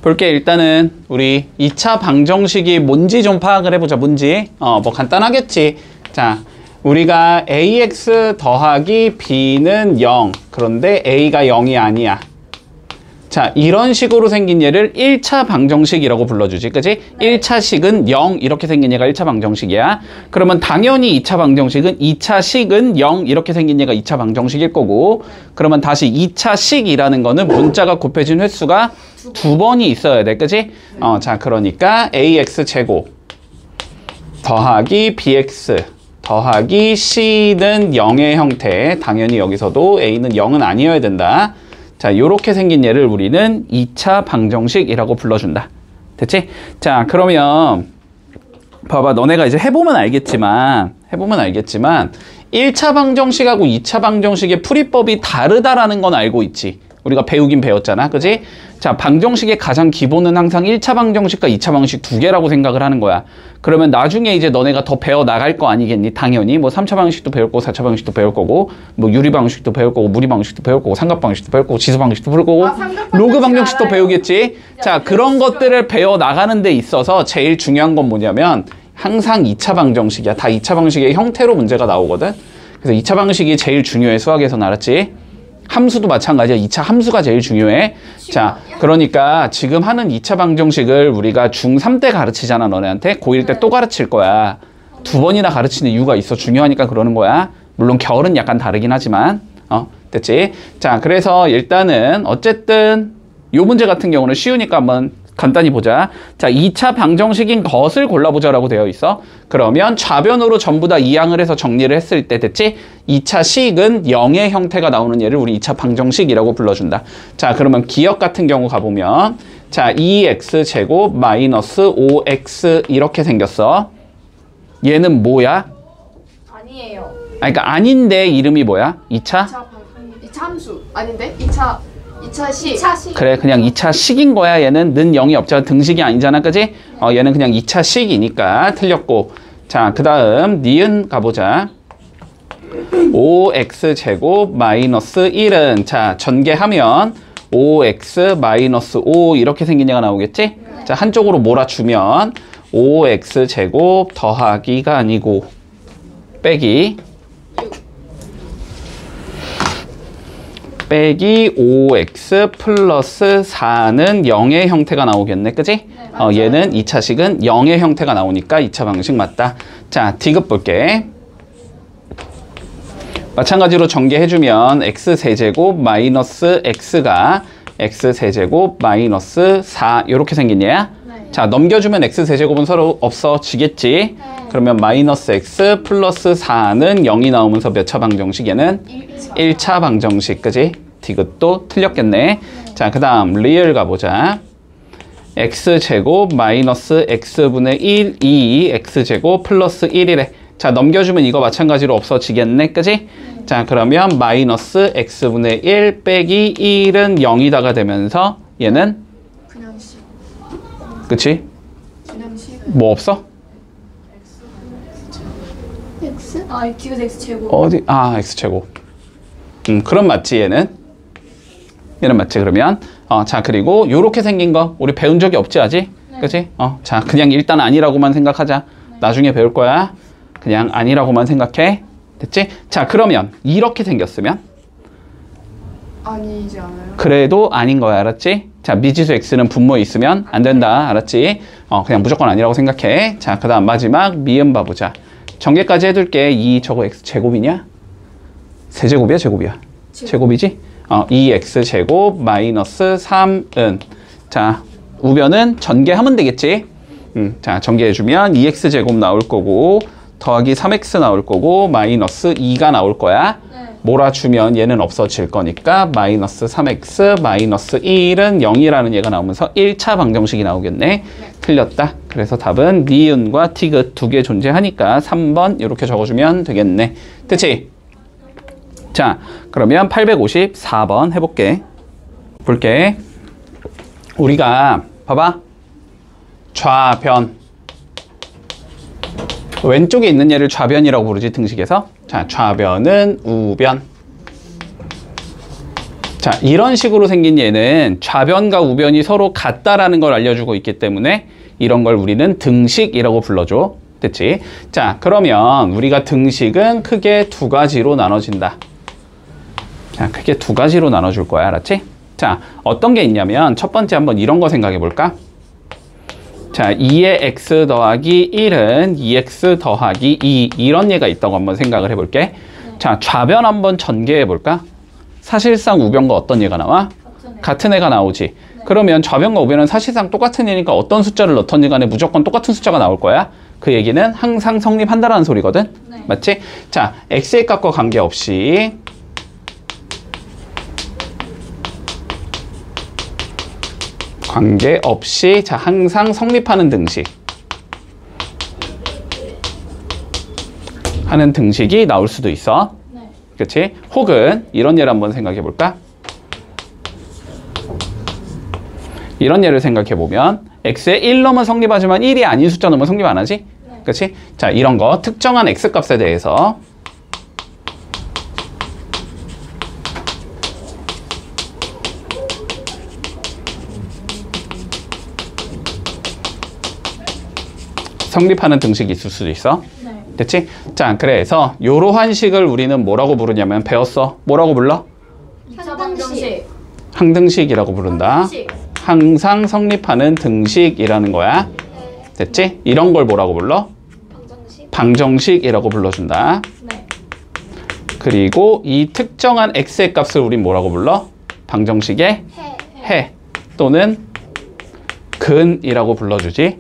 볼게. 일단은 우리 2차 방정식이 뭔지 좀 파악을 해보자. 뭔지 뭐 간단하겠지. 자, 우리가 ax 더하기 b는 0 그런데 a가 0이 아니야. 자, 이런 식으로 생긴 얘를 1차 방정식이라고 불러주지. 그치? 1차 식은 0 이렇게 생긴 얘가 1차 방정식이야. 그러면 당연히 2차 방정식은 2차 식은 0 이렇게 생긴 얘가 2차 방정식일 거고, 그러면 다시 2차 식이라는 거는 문자가 곱해진 횟수가 2번이 있어야 돼. 그치? 자, 그러니까 ax 제곱 더하기 bx 더하기 c는 0의 형태. 당연히 여기서도 a는 0은 아니어야 된다. 자, 요렇게 생긴 얘를 우리는 2차 방정식이라고 불러준다. 됐지? 자, 그러면 봐봐. 너네가 이제 해보면 알겠지만 1차 방정식하고 2차 방정식의 풀이법이 다르다라는 건 알고 있지. 우리가 배우긴 배웠잖아. 그지? 자, 방정식의 가장 기본은 항상 1차 방정식과 2차 방정식 두 개라고 생각을 하는 거야. 그러면 나중에 이제 너네가 더 배워 나갈 거 아니겠니? 당연히 뭐 3차 방정식도 배울 거고 4차 방정식도 배울 거고 뭐 유리 방정식도 배울 거고 무리 방정식도 배울 거고 삼각 방정식도 배울 거고 지수 방정식도 배울 거고 로그 방정식도 알아요. 배우겠지. 자, 그런 것들을 배워 나가는 데 있어서 제일 중요한 건 뭐냐면 항상 2차 방정식이야. 다 2차 방정식의 형태로 문제가 나오거든. 그래서 2차 방정식이 제일 중요해. 수학에서는. 알았지? 함수도 마찬가지야. 2차 함수가 제일 중요해. 자, 그러니까 지금 하는 2차 방정식을 우리가 중3 때 가르치잖아. 너네한테. 고1 때 또 가르칠 거야. 2번이나 가르치는 이유가 있어. 중요하니까 그러는 거야. 물론 결은 약간 다르긴 하지만. 됐지? 자, 그래서 일단은 어쨌든 요 문제 같은 경우는 쉬우니까 한번 간단히 보자. 자, 2차 방정식인 것을 골라보자라고 되어 있어. 그러면 좌변으로 전부 다 이항을 해서 정리를 했을 때 됐지? 2차 식은 0의 형태가 나오는 얘를 우리 2차 방정식이라고 불러준다. 자, 그러면 기억 같은 경우 가보면 자, 2x제곱 마이너스 5x 이렇게 생겼어. 얘는 뭐야? 아니에요. 그러니까 아닌데 이름이 뭐야? 2차? 2차 함수. 아닌데? 2차 식. 그래, 그냥 2차 식인 거야. 얘는 는 0이 없잖아. 등식이 아니잖아. 그지? 얘는 그냥 2차 식이니까 틀렸고. 자, 그 다음 니은 가보자. 5x제곱 마이너스 1은 자, 전개하면 5x 마이너스 5 이렇게 생긴 얘가 나오겠지? 자, 한쪽으로 몰아주면 5x제곱 더하기가 아니고 빼기 5x 플러스 4는 0의 형태가 나오겠네. 그지? 얘는 2차식은 0의 형태가 나오니까 2차 방식 맞다. 자, 디귿 볼게. 마찬가지로 전개해주면 x세제곱 마이너스 x가 x세제곱 마이너스 4 이렇게 생긴 얘야. 자, 넘겨주면 x세제곱은 서로 없어지겠지. 그러면 마이너스 x 플러스 4는 0이 나오면서 몇 차 방정식? 얘는 1차 방정식. 그지? 디귿도 틀렸겠네. 자, 그 다음 리을 가보자. x제곱 마이너스 x분의 1, 2, x제곱 플러스 1이래. 자, 넘겨주면 이거 마찬가지로 없어지겠네. 그지? 자, 그러면 마이너스 x분의 1 빼기 1은 0이다가 되면서 얘는? 그냥 식. 그치? 그냥 식. 뭐 없어? x? 아, 디귿 x 제곱. 어디? 아, x제곱. 그럼 맞지, 얘는? 얘는 맞지, 그러면. 자, 그리고 요렇게 생긴 거 우리 배운 적이 없지, 아직? 네. 그치? 자, 그냥 일단 아니라고만 생각하자. 네. 나중에 배울 거야. 그냥 아니라고만 생각해. 됐지? 자, 그러면 이렇게 생겼으면? 아니지 않아요? 그래도 아닌 거야, 알았지? 자, 미지수 x는 분모에 있으면 안 된다, 알았지? 그냥 무조건 아니라고 생각해. 자, 그 다음 마지막 미음 봐보자. 전개까지 해둘게. 저거 x 제곱이냐? 세제곱이야, 제곱이야? 제곱이지? 2x제곱 마이너스 3은 자, 우변은 전개하면 되겠지? 자, 전개해주면 2x제곱 나올 거고 더하기 3x 나올 거고 마이너스 2가 나올 거야. 네. 몰아주면 얘는 없어질 거니까 마이너스 3x 마이너스 1은 0이라는 얘가 나오면서 1차 방정식이 나오겠네. 네. 틀렸다. 그래서 답은 니은과 티귿 두 개 존재하니까 3번 이렇게 적어주면 되겠네. 됐지? 자, 그러면 854번 해볼게. 볼게. 우리가 봐봐. 좌변. 왼쪽에 있는 얘를 좌변이라고 부르지, 등식에서. 자, 좌변은 우변. 자, 자, 이런 식으로 생긴 얘는 좌변과 우변이 서로 같다라는 걸 알려주고 있기 때문에 이런 걸 우리는 등식이라고 불러줘. 됐지? 자, 그러면 우리가 등식은 크게 두 가지로 나눠진다. 자, 크게 두 가지로 나눠줄 거야. 알았지? 자, 어떤 게 있냐면 첫 번째 한번 이런 거 생각해 볼까? 자, 2의 x 더하기 1은 2x 더하기 2 이런 얘가 있다고 한번 생각을 해볼게. 자, 좌변 한번 전개해 볼까? 사실상 우변과 어떤 얘가 나와? 같은 애가 나오지. 그러면 좌변과 우변은 사실상 똑같은 애니까 어떤 숫자를 넣던지 간에 무조건 똑같은 숫자가 나올 거야. 그 얘기는 항상 성립한다라는 소리거든. 맞지? 자, x의 값과 관계없이 자, 항상 성립하는 등식 하는 등식이 나올 수도 있어. 그치? 혹은 이런 예를 한번 생각해 볼까? 이런 예를 생각해 보면 x에 1 넣으면 성립하지만 1이 아닌 숫자 넣으면 성립 안 하지? 그치? 자, 이런 거 특정한 x 값에 대해서 성립하는 등식이 있을 수도 있어. 됐지? 자, 그래서 요러한 식을 우리는 뭐라고 부르냐면 배웠어. 뭐라고 불러? 2차 방정식. 항등식이라고 부른다. 항등식. 항상 성립하는 등식이라는 거야. 됐지? 이런 걸 뭐라고 불러? 방정식이라고 불러준다. 그리고 이 특정한 x의 값을 우린 뭐라고 불러? 방정식의 해 또는 근이라고 불러주지.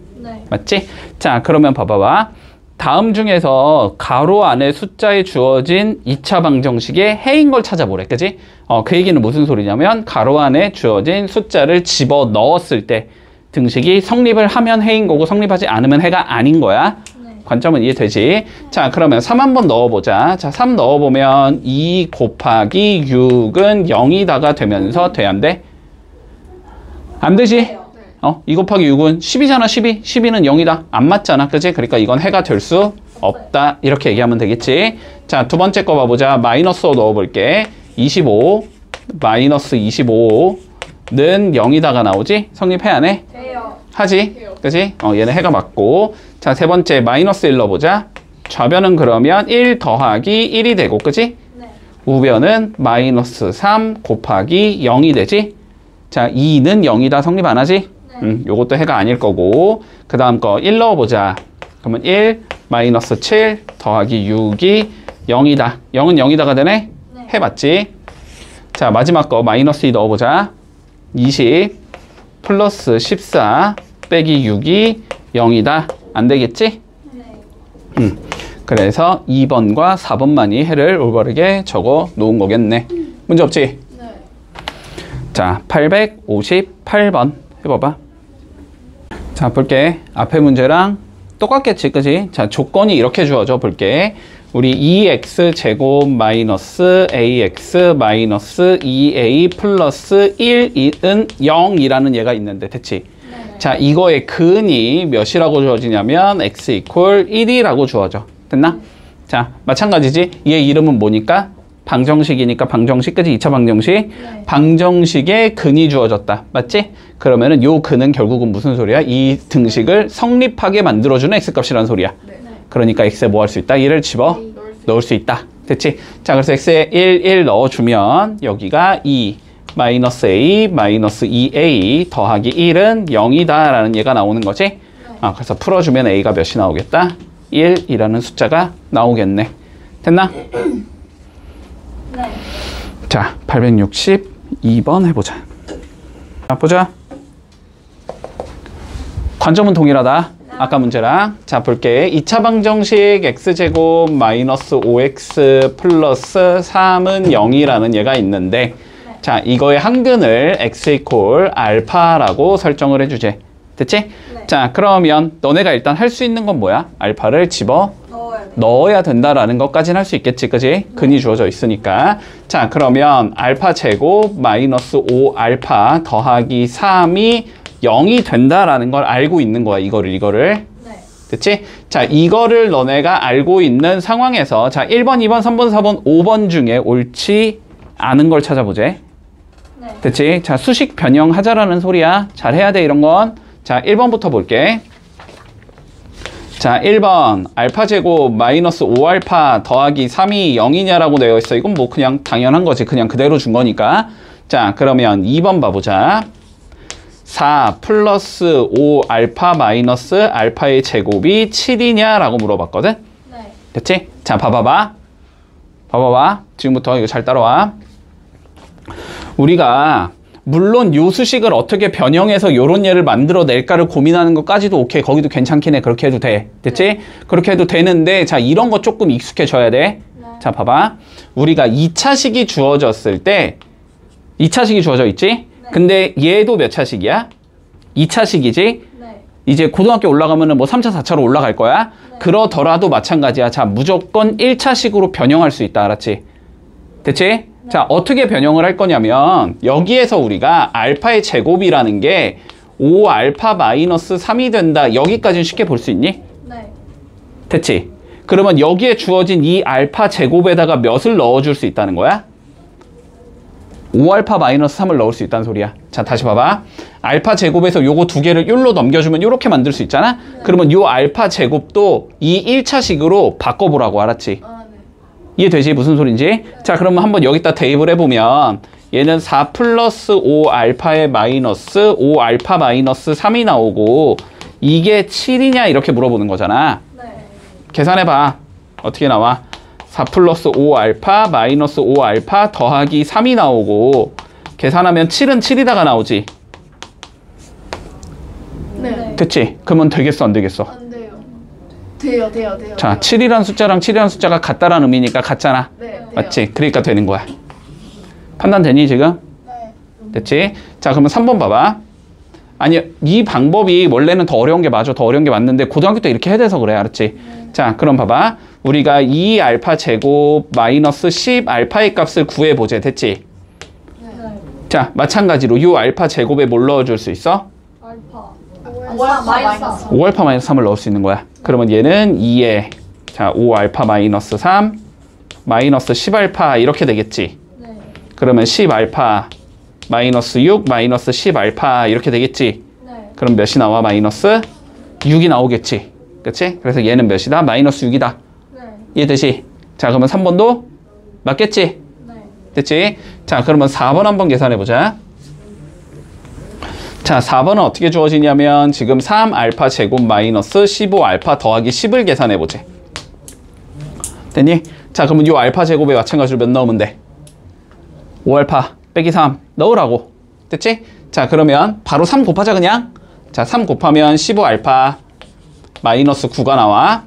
맞지? 자, 그러면 봐봐봐. 다음 중에서 가로 안에 숫자에 주어진 2차 방정식의 해인 걸 찾아보래. 그지? 그 얘기는 무슨 소리냐면 가로 안에 주어진 숫자를 집어 넣었을 때 등식이 성립을 하면 해인 거고 성립하지 않으면 해가 아닌 거야. 관점은 이해되지? 자, 그러면 3 한번 넣어보자. 자, 3 넣어보면 2 곱하기 6은 0이다가 되면서 돼야 안 돼? 안 되지? 2 곱하기 6은 10이잖아. 12는 0이다. 안 맞잖아. 그치? 그러니까 이건 해가 될 수 없다. 이렇게 얘기하면 되겠지. 자, 두 번째 거 봐보자. 마이너스 5 넣어볼게. 25 마이너스 25는 0이다가 나오지? 성립해 안 해? 돼요. 하지? 그치? 얘는 해가 맞고. 자, 세 번째 마이너스 1 넣어보자. 좌변은 그러면 1 더하기 1이 되고, 그치? 우변은 마이너스 3 곱하기 0이 되지? 자, 2는 0이다. 성립 안 하지? 요것도 해가 아닐 거고. 그 다음 거 1 넣어보자. 그러면 1 마이너스 7 더하기 6이 0이다. 0은 0이다가 되네? 해 맞지? 자, 마지막 거 마이너스 2 넣어보자. 20 플러스 14 빼기 6이 0이다. 안 되겠지? 그래서 2번과 4번만이 해를 올바르게 적어 놓은 거겠네. 문제 없지? 자, 858번 해봐봐. 자, 볼게. 앞에 문제랑 똑같겠지, 그지? 자, 조건이 이렇게 주어져 볼게. 우리 2x 제곱 마이너스 ax 마이너스 2a 플러스 1은 0이라는 얘가 있는데, 됐지? 자, 이거의 근이 몇이라고 주어지냐면 x 이퀄 1이라고 주어져. 됐나? 자, 마찬가지지? 얘 이름은 뭐니까? 방정식이니까 방정식, 그지? 2차 방정식. 방정식의 근이 주어졌다. 맞지? 그러면은 요 근은 결국은 무슨 소리야? 이 등식을 성립하게 만들어주는 x값이라는 소리야. 그러니까 x에 뭐 할 수 있다? 1을 집어 넣을 수 있다. 됐지? 자, 그래서 x에 1 넣어주면 여기가 2 마이너스 a 마이너스 2a 더하기 1은 0이다 라는 얘가 나오는 거지. 그래서 풀어주면 a가 몇이 나오겠다? 1이라는 숫자가 나오겠네. 됐나? 자, 862번 해보자. 자, 보자. 관점은 동일하다. 아까 문제랑. 자, 볼게. 2차 방정식 x제곱 마이너스 5x 플러스 3은 0이라는 얘가 있는데, 자, 이거의 한근을 x 이퀄 알파라고 설정을 해주제. 됐지? 자, 그러면 너네가 일단 할 수 있는 건 뭐야? 알파를 집어 넣어야 된다라는 것까지는 할 수 있겠지, 그지? 근이 주어져 있으니까. 자, 그러면 알파 제곱 마이너스 5 알파 더하기 3이 0이 된다라는 걸 알고 있는 거야, 이거를. 됐지? 자, 이거를 너네가 알고 있는 상황에서 자, 1번, 2번, 3번, 4번, 5번 중에 옳지 않은 걸 찾아보제. 네. 됐지? 자, 수식 변형하자라는 소리야. 잘해야 돼, 이런 건. 자, 1번부터 볼게. 자, 1번 알파 제곱 마이너스 5알파 더하기 3이 0이냐라고 되어 있어. 이건 뭐 그냥 당연한 거지. 그냥 그대로 준 거니까. 자, 그러면 2번 봐보자. 4 플러스 5알파 마이너스 알파의 제곱이 7이냐라고 물어봤거든. 네. 됐지? 자, 봐봐봐. 지금부터 이거 잘 따라와. 우리가 물론 요 수식을 어떻게 변형해서 요런 예를 만들어낼까를 고민하는 것까지도 오케이. 거기도 괜찮긴 해. 그렇게 해도 돼. 됐지? 그렇게 해도 되는데, 자, 이런 거 조금 익숙해져야 돼. 자, 봐봐. 우리가 2차식이 주어졌을 때 2차식이 주어져 있지? 근데 얘도 몇 차식이야? 2차식이지? 네. 이제 고등학교 올라가면은 뭐 3차, 4차로 올라갈 거야? 그러더라도 마찬가지야. 자, 무조건 1차식으로 변형할 수 있다. 알았지? 됐지? 자, 어떻게 변형을 할 거냐면 여기에서 우리가 알파의 제곱이라는 게 5알파 마이너스 3이 된다. 여기까지는 쉽게 볼 수 있니? 네. 됐지? 그러면 여기에 주어진 이 알파 제곱에다가 몇을 넣어줄 수 있다는 거야? 5알파 마이너스 3을 넣을 수 있다는 소리야. 자, 다시 봐봐. 알파 제곱에서 요거 두 개를 1로 넘겨주면 요렇게 만들 수 있잖아? 그러면 요 알파 제곱도 이 1차식으로 바꿔보라고. 알았지? 아, 네. 이해되지? 무슨 소린지? 자, 그러면 한번 여기다 대입을 해보면 얘는 4 플러스 5알파의 마이너스 5알파 마이너스 3이 나오고 이게 7이냐 이렇게 물어보는 거잖아. 네. 계산해봐. 어떻게 나와? 4 플러스 5알파 마이너스 5알파 더하기 3이 나오고 계산하면 7은 7이다가 나오지. 네. 됐지? 그러면 되겠어 안 되겠어? 안 돼요. 돼요. 자, 7이란 숫자랑 7이란 숫자가 같다라는 의미니까 같잖아. 네. 돼요. 맞지? 그러니까 되는 거야. 판단되니 지금? 네. 됐지? 자, 그러면 3번 봐봐. 아니, 이 방법이 원래는 더 어려운 게 맞아. 더 어려운 게 맞는데 고등학교 때 이렇게 해야 돼서 그래. 알았지? 자, 그럼 봐봐. 우리가 2알파 제곱 마이너스 10알파의 값을 구해보자. 됐지? 네. 자, 마찬가지로 이 알파 제곱에 뭘 넣어줄 수 있어? 알파. 5알파 마이너스 3. 5알파 마이너스 3을 넣을 수 있는 거야. 그러면 얘는 2에 자 5알파 마이너스 3 마이너스 10알파 이렇게 되겠지. 네. 그러면 10알파 마이너스 6 마이너스 10알파 이렇게 되겠지. 네. 그럼 몇이 나와? 마이너스 6이 나오겠지. 그치? 그래서 얘는 몇이다? 마이너스 6이다. 네. 이해되지? 자, 그러면 3번도 맞겠지? 네. 됐지? 자, 그러면 4번 한번 계산해보자. 자, 4번은 어떻게 주어지냐면 지금 3알파 제곱 마이너스 15알파 더하기 10을 계산해보지. 됐니? 자, 그러면 이 알파 제곱에 마찬가지로 몇 넣으면 돼? 5알파 빼기 3 넣으라고. 됐지? 자, 그러면 바로 3 곱하자 그냥. 자, 3 곱하면 15알파 마이너스 9가 나와.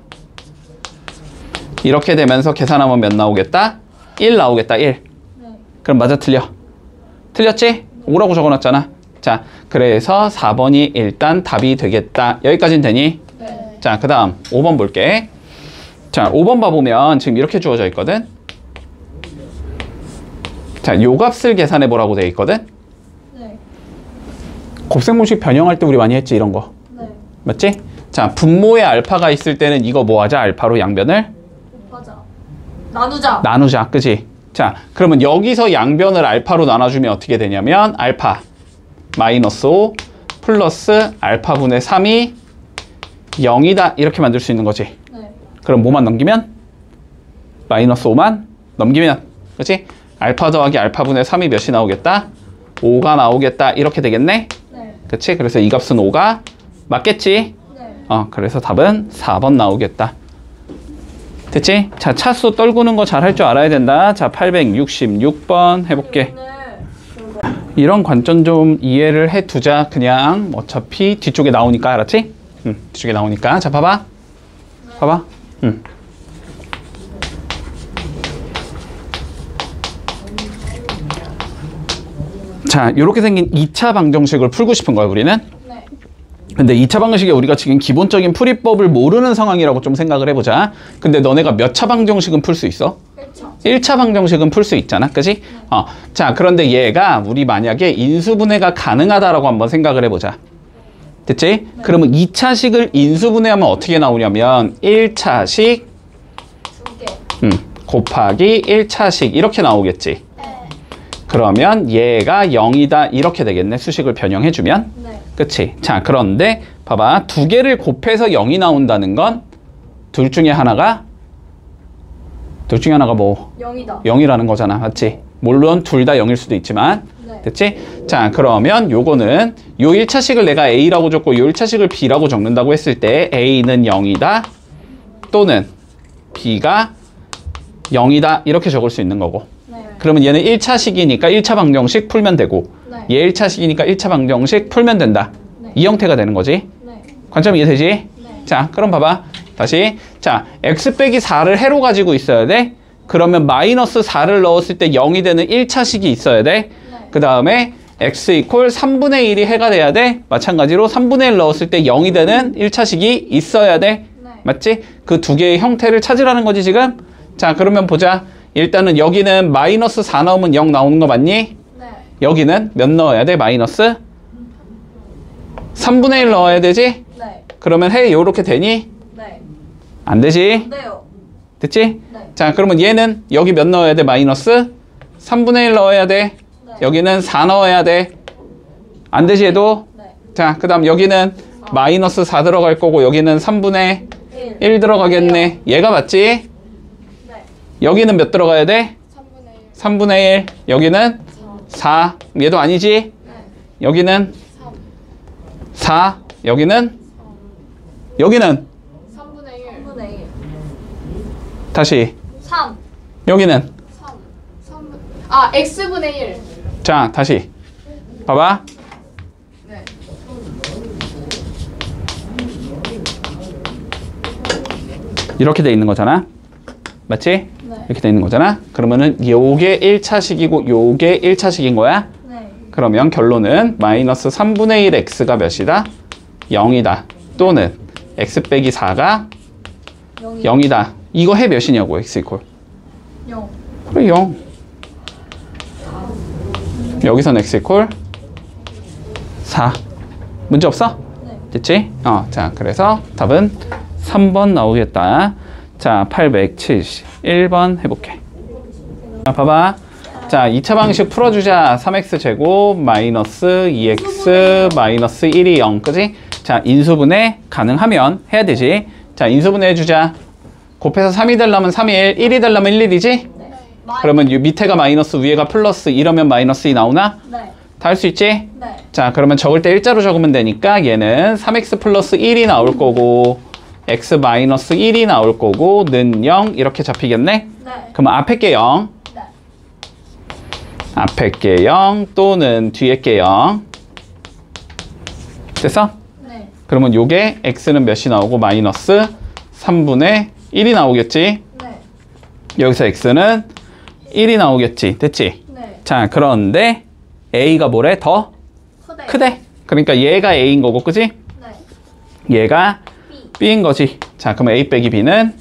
이렇게 되면서 계산하면 몇 나오겠다? 1 나오겠다. 1. 네. 그럼 맞아 틀려? 틀렸지? 5라고 적어놨잖아. 자, 그래서 4번이 일단 답이 되겠다. 여기까지는 되니? 네. 자, 그 다음 5번 볼게. 자, 5번 봐보면 지금 이렇게 주어져 있거든. 자, 요 값을 계산해 보라고 되어 있거든. 네. 곱셈공식 변형할 때 우리 많이 했지, 이런 거. 네. 맞지? 자, 분모에 알파가 있을 때는 이거 뭐 하자? 알파로 양변을 곱하자. 나누자. 나누자. 그지? 자, 그러면 여기서 양변을 알파로 나눠주면 어떻게 되냐면 알파 마이너스 5 플러스 알파분의 3이 0이다. 이렇게 만들 수 있는 거지. 네. 그럼 뭐만 넘기면? 마이너스 5만 넘기면. 그치? 알파 더하기 알파분의 3이 몇이 나오겠다? 5가 나오겠다. 이렇게 되겠네? 네. 그치? 그래서 이 값은 5가 맞겠지? 네. 그래서 답은 4번 나오겠다. 됐지? 자, 차수 떨구는 거 잘 할 줄 알아야 된다. 자, 866번 해볼게. 이런 관점 좀 이해를 해두자. 그냥 어차피 뒤쪽에 나오니까. 알았지? 뒤쪽에 나오니까. 자, 봐봐. 봐봐. 자, 요렇게 생긴 2차 방정식을 풀고 싶은 거야, 우리는. 네. 근데 2차 방정식에 우리가 지금 기본적인 풀이법을 모르는 상황이라고 좀 생각을 해보자. 근데 너네가 몇 차 방정식은 풀 수 있어? 1차. 1차 방정식은 풀 수 있잖아. 그지? 자, 그런데 얘가 우리 만약에 인수분해가 가능하다라고 한번 생각을 해보자. 됐지? 그러면 2차식을 인수분해하면 어떻게 나오냐면 1차식 2개. 곱하기 1차식 이렇게 나오겠지. 그러면 얘가 0이다 이렇게 되겠네. 수식을 변형해주면. 네. 그치? 자, 그런데 봐봐. 두 개를 곱해서 0이 나온다는 건 둘 중에 하나가 뭐? 0이다. 0이라는 거잖아. 맞지? 물론 둘 다 0일 수도 있지만. 네. 됐지? 자, 그러면 요거는 요 1차식을 내가 A라고 적고 요 1차식을 B라고 적는다고 했을 때 A는 0이다 또는 B가 0이다 이렇게 적을 수 있는 거고. 네. 그러면 얘는 1차식이니까 1차 방정식 풀면 되고 네. 얘 1차식이니까 1차 방정식 풀면 된다. 네. 이 형태가 되는 거지. 네. 관점 이해되지? 네. 자, 그럼 봐봐. 다시. 자, x 빼기 4를 해로 가지고 있어야 돼. 그러면 마이너스 4를 넣었을 때 0이 되는 1차식이 있어야 돼. 네. 그 다음에 x 이퀄 3분의 1이 해가 돼야 돼. 마찬가지로 3분의 1 넣었을 때 0이 되는 1차식이 있어야 돼. 네. 맞지? 그 두 개의 형태를 찾으라는 거지 지금. 자, 그러면 보자. 일단은 여기는 마이너스 4 넣으면 0 나오는 거 맞니? 네. 여기는 몇 넣어야 돼? 마이너스 3분의 1 넣어야 되지? 네. 그러면 해 요렇게 되니? 네. 안 되지? 네요. 됐지? 네. 자, 그러면 얘는 여기 몇 넣어야 돼? 마이너스 3분의 1 넣어야 돼. 네. 여기는 4 넣어야 돼. 안 되지 얘도? 네. 자, 그 다음 여기는 마이너스 4 들어갈 거고 여기는 3분의 1. 1 들어가겠네. 얘가 맞지? 네. 여기는 몇 들어가야 돼? 3분의 3분의 1. 1. 여기는 4. 얘도 아니지? 네. 여기는 3. 4. 여기는 3분의 1. 3분의 1. 다시 3. 여기는 3. 3분. 아, x분의 1. 자, 다시 봐봐. 네. 이렇게 돼 있는 거잖아. 맞지? 네. 이렇게 돼 있는 거잖아. 그러면은 요게 1차식이고 요게 1차식인 거야. 네. 그러면 결론은 마이너스 3분의 1 x가 몇이다? 0이다. 또는 x 빼기 4가 0. 0이다. 이거 해 몇이냐고 x 이퀄. 0. 그래 0. 여기선 x 이퀄 4. 문제 없어? 네. 됐지? 자, 그래서 답은 3번 나오겠다. 자, 871번 해볼게. 자, 봐봐. 자, 2차 방식 풀어주자. 3x 제곱 마이너스 2x 마이너스 1이 0. 그지? 자, 인수분해 가능하면 해야 되지. 자, 인수분해 해주자. 곱해서 3이 되려면 3일, 1이 되려면 1일이지? 네. 그러면 이 밑에가 마이너스 위에가 플러스 이러면 마이너스 2 나오나? 네. 다 할 수 있지? 네. 자, 그러면 적을 때 일자로 적으면 되니까 얘는 3x 플러스 1이 나올 거고 x 마이너스 1이 나올 거고 는 0 이렇게 잡히겠네? 네. 그러면 앞에 게 0, 네. 앞에 게 0 또는 뒤에 게 0 됐어? 네. 그러면 요게 x는 몇이 나오고 마이너스 3분의 1이 나오겠지? 네. 여기서 x는 1이 나오겠지? 됐지? 네. 자, 그런데 a가 뭐래? 더 크대. 크대? 그러니까 얘가 a인 거고, 그지? 네. 얘가 B. b인 거지. 자, 그러면 a 빼기 b는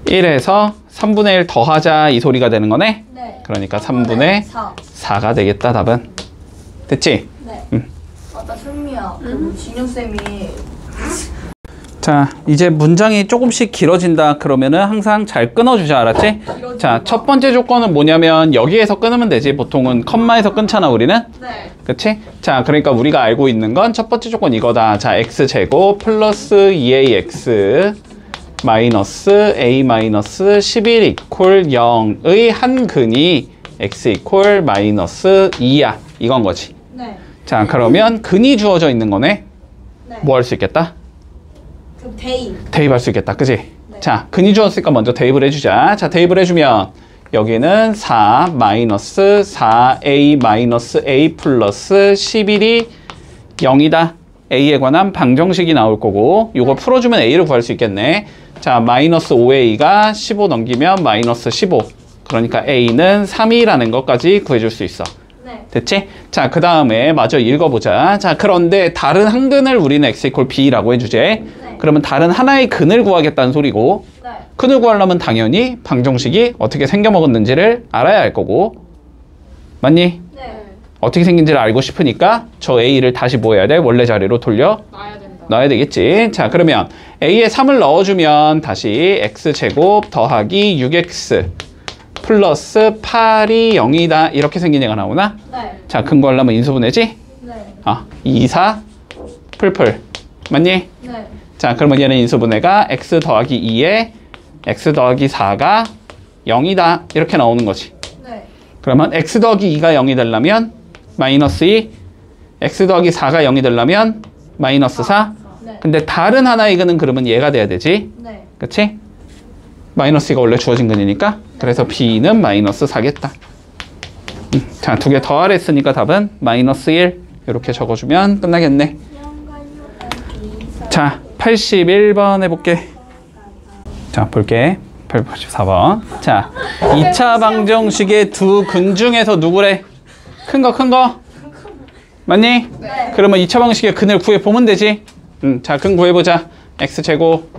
1에서 3분의 1 더하자 이 소리가 되는 거네? 네. 그러니까 3분의 4. 4가 되겠다, 답은. 됐지? 네. 맞다, 승미야. 그 진영쌤이 자, 이제 문장이 조금씩 길어진다 그러면은 항상 잘 끊어주자, 알았지? 자, 첫 번째 조건은 뭐냐면 여기에서 끊으면 되지. 보통은 컴마에서 끊잖아, 우리는. 네. 그치? 자, 그러니까 우리가 알고 있는 건 첫 번째 조건 이거다. 자, x제곱 플러스 2ax 마이너스 a 마이너스 11 이퀄 0의 한 근이 x 이퀄 마이너스 2야. 이건 거지. 네. 자, 그러면 근이 주어져 있는 거네. 네. 뭐 할 수 있겠다? 그럼 데이. 대입할 수 있겠다. 그지? 네. 자, 근이 주었으니까 먼저 대입을 해주자. 자, 대입을 해주면 여기는 4 마이너스 4a 마이너스 a 플러스 11이 0이다. a에 관한 방정식이 나올 거고 이걸 풀어주면 a를 구할 수 있겠네. 자, 마이너스 5a가 15 넘기면 마이너스 15. 그러니까 a는 3이라는 것까지 구해줄 수 있어. 네. 됐지? 자, 그 다음에 마저 읽어보자. 자, 그런데 다른 한 근을 우리는 x 이퀄 b라고 해주제. 네. 그러면 다른 하나의 근을 구하겠다는 소리고 네. 근을 구하려면 당연히 방정식이 어떻게 생겨먹었는지를 알아야 할 거고 맞니? 네. 어떻게 생긴지를 알고 싶으니까 저 a를 다시 뭐 해야 돼? 원래 자리로 돌려 놔야 된다. 넣어야 되겠지. 자, 그러면 a에 3을 넣어주면 다시 x제곱 더하기 6x 플러스 8이 0이다. 이렇게 생긴 얘가 나오나? 네. 자, 근거하려면 인수분해지? 네. 2, 4, 풀풀. 맞니? 네. 자, 그러면 얘는 인수분해가 x 더하기 2에 x 더하기 4가 0이다. 이렇게 나오는 거지. 네. 그러면 x 더하기 2가 0이 되려면 마이너스 2, x 더하기 4가 0이 되려면 마이너스 4. 네. 근데 다른 하나의 근은 그러면 얘가 돼야 되지. 네. 그치? 마이너스 2가 원래 주어진 근이니까. 그래서 b는 마이너스 4겠다. 자, 두 개 더하랬으니까 답은 마이너스 1. 이렇게 적어주면 끝나겠네. 자, 81번 해볼게. 자, 볼게. 84번. 자, 2차 방정식의 두 근 중에서 누구래? 큰 거, 큰 거? 맞니? 네. 그러면 2차 방정식의 근을 구해보면 되지? 자, 근 구해보자. x제곱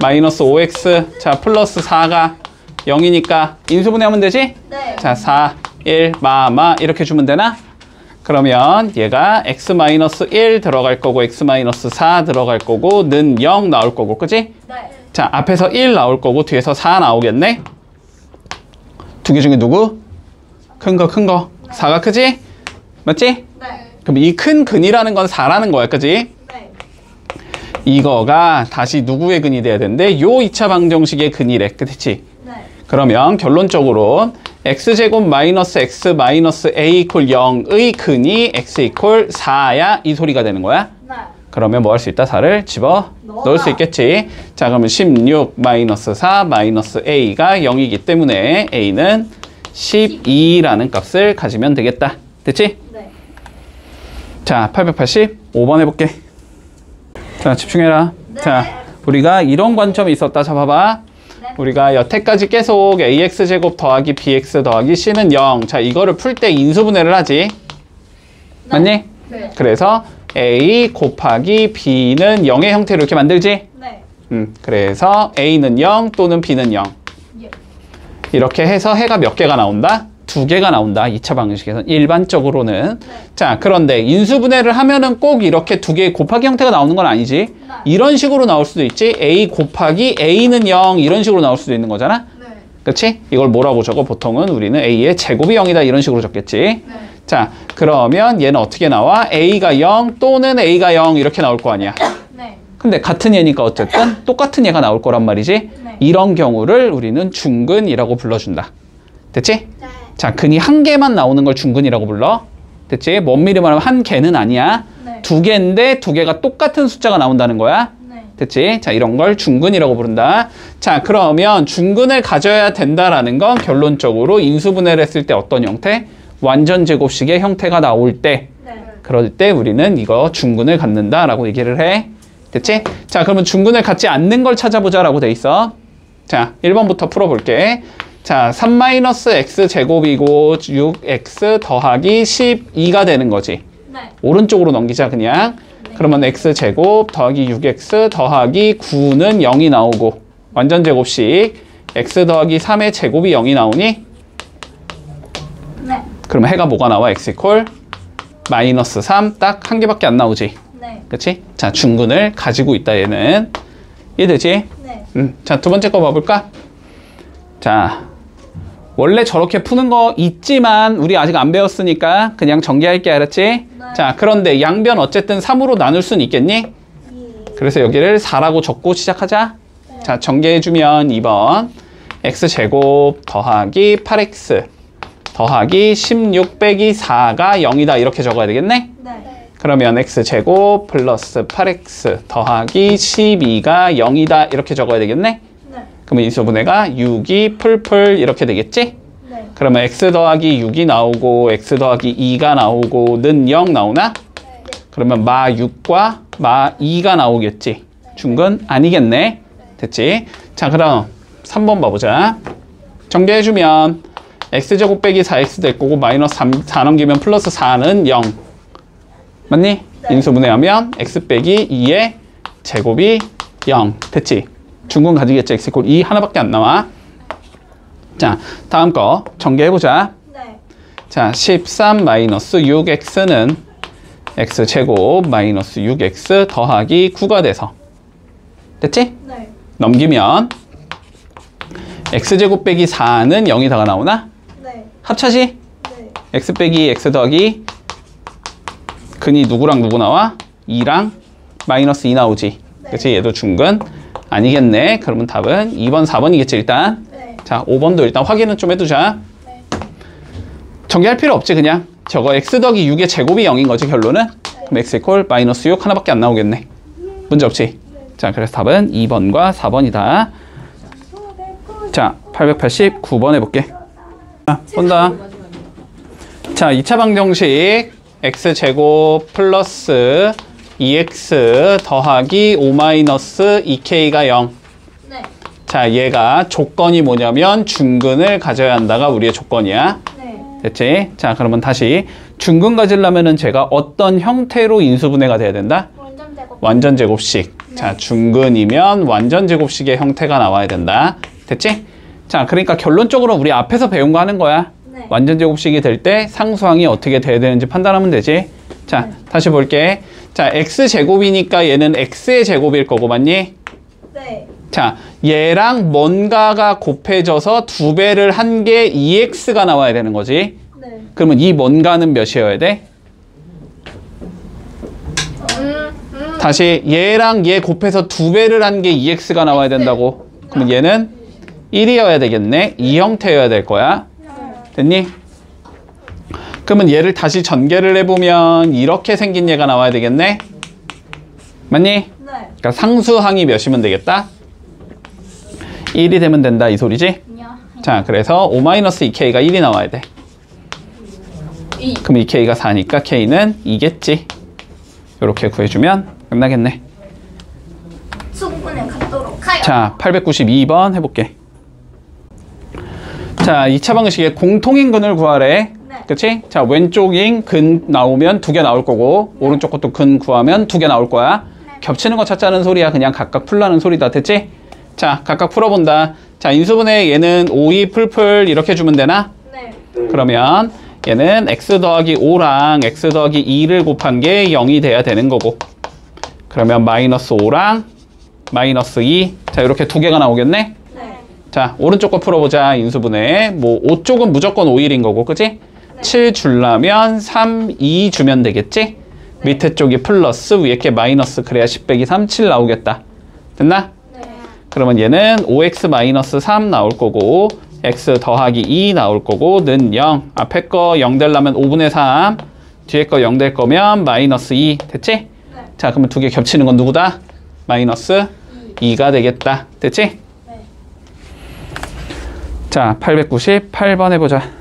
마이너스 5x 자, 플러스 4가 0이니까 인수분해하면 되지? 네. 자, 4, 1, 마 이렇게 주면 되나? 그러면 얘가 x 마이너스 1 들어갈 거고 x 마이너스 4 들어갈 거고 는 0 나올 거고, 그치? 네. 자, 앞에서 1 나올 거고 뒤에서 4 나오겠네? 두 개 중에 누구? 큰 거, 큰 거. 4가 크지? 맞지? 네. 그럼 이 큰 근이라는 건 4라는 거야, 그치? 네. 이거가 다시 누구의 근이 돼야 되는데 요 2차 방정식의 근이래, 그치? 네. 그러면 결론적으로 x제곱 마이너스 x 마이너스 a 이퀄 0의 근이 x 이퀄 4야 이 소리가 되는 거야. 네. 그러면 뭐 할 수 있다? 4를 집어 넣을 수 있겠지. 자, 그러면 16 마이너스 4 마이너스 a가 0이기 때문에 a는 12라는 값을 가지면 되겠다. 됐지? 네. 자, 885번 해볼게. 자, 집중해라. 자, 우리가 이런 관점이 있었다. 자, 봐봐. 우리가 여태까지 계속 ax제곱 더하기 bx 더하기 c는 0. 자, 이거를 풀 때 인수분해를 하지. 맞니? 네. 그래서 a 곱하기 b는 0의 형태로 이렇게 만들지? 네. 그래서 a는 0 또는 b는 0. 예. 이렇게 해서 해가 몇 개가 나온다? 2개가 나온다. 2차 방정식에서는 일반적으로는. 자, 그런데 인수분해를 하면은 꼭 이렇게 2개의 곱하기 형태가 나오는 건 아니지. 이런 식으로 나올 수도 있지. a 곱하기 a는 0 이런 식으로 나올 수도 있는 거잖아. 네. 그렇지? 이걸 뭐라고 적어? 보통은 우리는 a의 제곱이 0이다 이런 식으로 적겠지. 네. 자, 그러면 얘는 어떻게 나와? a가 0 또는 a가 0 이렇게 나올 거 아니야. 네. 근데 같은 얘니까 어쨌든 똑같은 얘가 나올 거란 말이지. 네. 이런 경우를 우리는 중근이라고 불러준다. 됐지? 네. 자, 근이 한 개만 나오는 걸 중근이라고 불러. 됐지? 엄밀히 말하면 한 개는 아니야. 네. 2개인데 2개가 똑같은 숫자가 나온다는 거야. 네. 됐지? 자, 이런 걸 중근이라고 부른다. 자, 그러면 중근을 가져야 된다라는 건 결론적으로 인수분해를 했을 때 어떤 형태? 완전 제곱식의 형태가 나올 때, 네. 그럴 때 우리는 이거 중근을 갖는다라고 얘기를 해. 됐지? 자, 그러면 중근을 갖지 않는 걸 찾아보자라고 돼 있어. 자, 1번부터 풀어볼게. 자, 3-x 제곱이고 6x 더하기 12가 되는 거지. 네. 오른쪽으로 넘기자 그냥. 그러면 x 제곱 더하기 6x 더하기 9는 0이 나오고 완전 제곱식 x 더하기 3의 제곱이 0이 나오니? 네. 그러면 해가 뭐가 나와? x 이퀄 마이너스 3 딱 한 개밖에 안 나오지. 네. 그치? 자, 중근을 가지고 있다 얘는. 이해되지? 네. 자, 두 번째 거 봐볼까? 자, 원래 저렇게 푸는 거 있지만 우리 아직 안 배웠으니까 그냥 전개할게, 알았지? 네. 자, 그런데 양변 어쨌든 3으로 나눌 수는 있겠니? 그래서 여기를 4라고 적고 시작하자. 네. 자, 전개해주면 2번 x제곱 더하기 8x 더하기 16 빼기 4가 0이다 이렇게 적어야 되겠네? 네. 그러면 x제곱 플러스 8x 더하기 12가 0이다 이렇게 적어야 되겠네? 네. 그러면 인수분해가 6이 풀풀 이렇게 되겠지? 네. 그러면 x 더하기 6이 나오고 x 더하기 2가 나오고 는 0 나오나? 그러면 마 6과 마 2가 나오겠지? 중근 아니겠네? 됐지? 자, 그럼 3번 봐보자. 정리해주면 x제곱 빼기 4x 될 거고 마이너스 4 넘기면 플러스 4는 0 맞니? 인수분해하면 x 빼기 2의 제곱이 0 됐지? 중근 가지겠지? x 이퀄 2 하나밖에 안 나와. 자, 다음 거 전개해보자. 네. 자, 13 마이너스 6x는 x제곱 마이너스 6x 더하기 9가 돼서 됐지? 네. 넘기면 x제곱 빼기 4는 0이 다가 나오나? 네. 합차지? 네. x 빼기 x 더하기 근이 누구랑 누구 나와? 2랑 마이너스 2 나오지. 네. 그치? 얘도 중근 아니겠네. 그러면 답은 2번, 4번이겠지 일단. 네. 자, 5번도 일단 확인은 좀 해두자. 네. 전개할 필요 없지 그냥. 저거 x 더하기 6의 제곱이 0인 거지 결론은. 그럼 x 이퀄 마이너스 6 하나밖에 안 나오겠네. 문제 없지? 자, 그래서 답은 2번과 4번이다. 자, 889번 해볼게. 자, 본다. 자, 2차 방정식 x제곱 플러스 2x 더하기 5 마이너스 2k가 0. 네. 자, 얘가 조건이 뭐냐면 중근을 가져야 한다가 우리의 조건이야. 네. 됐지? 자, 그러면 다시 중근 가지려면은 제가 어떤 형태로 인수분해가 돼야 된다? 완전 제곱. 완전 제곱식. 자, 중근이면 완전 제곱식의 형태가 나와야 된다. 됐지? 자, 그러니까 결론적으로 우리 앞에서 배운 거 하는 거야. 네. 완전 제곱식이 될 때 상수항이 어떻게 돼야 되는지 판단하면 되지. 자, 다시 볼게. 자, x제곱이니까 얘는 x의 제곱일 거고, 맞니? 네. 자, 얘랑 뭔가가 곱해져서 2배를 한 게 2x가 나와야 되는 거지. 네. 그러면 이 뭔가는 몇이어야 돼? 다시 얘랑 얘 곱해서 2배를 한 게 2x가 나와야 된다고. 그러면 얘는 1이어야 되겠네. 이 형태여야 될 거야. 됐니? 그러면 얘를 다시 전개를 해보면 이렇게 생긴 얘가 나와야 되겠네. 맞니? 네. 그러니까 상수항이 몇이면 되겠다? 1이 되면 된다 이 소리지? 자, 그래서 5-2k가 1이 나와야 돼. 그럼 2k가 4니까 k는 2겠지. 이렇게 구해주면 끝나겠네. 수분에 갖도록 하여. 자, 892번 해볼게. 자, 2차 방식의 공통인 근을 구하래. 네. 그치? 자, 왼쪽인 근 나오면 2개 나올 거고, 오른쪽 것도 근 구하면 2개 나올 거야. 겹치는 거 찾자는 소리야. 그냥 각각 풀라는 소리다. 됐지? 자, 각각 풀어본다. 자, 인수분해 얘는 5, 2 풀풀 이렇게 주면 되나? 네. 그러면 얘는 x 더하기 5랑 x 더하기 2를 곱한 게 0이 돼야 되는 거고. 그러면 마이너스 5랑 마이너스 2. 자, 이렇게 2개가 나오겠네? 네. 자, 오른쪽 거 풀어보자. 인수분해. 뭐 5 쪽은 무조건 5일인 거고, 그치? 7 주려면 3, 2 주면 되겠지? 밑에 쪽이 플러스, 위에 게 마이너스. 그래야 10 빼기 3, 7 나오겠다. 됐나? 네. 그러면 얘는 5x 마이너스 3 나올 거고, x 더하기 2 나올 거고, 는 0. 앞에 거 0 되려면 5분의 3. 뒤에 거 0 될 거면 마이너스 2. 됐지? 네. 자, 그러면 2개 겹치는 건 누구다? 마이너스 2가 되겠다. 됐지? 네. 자, 898번 해보자.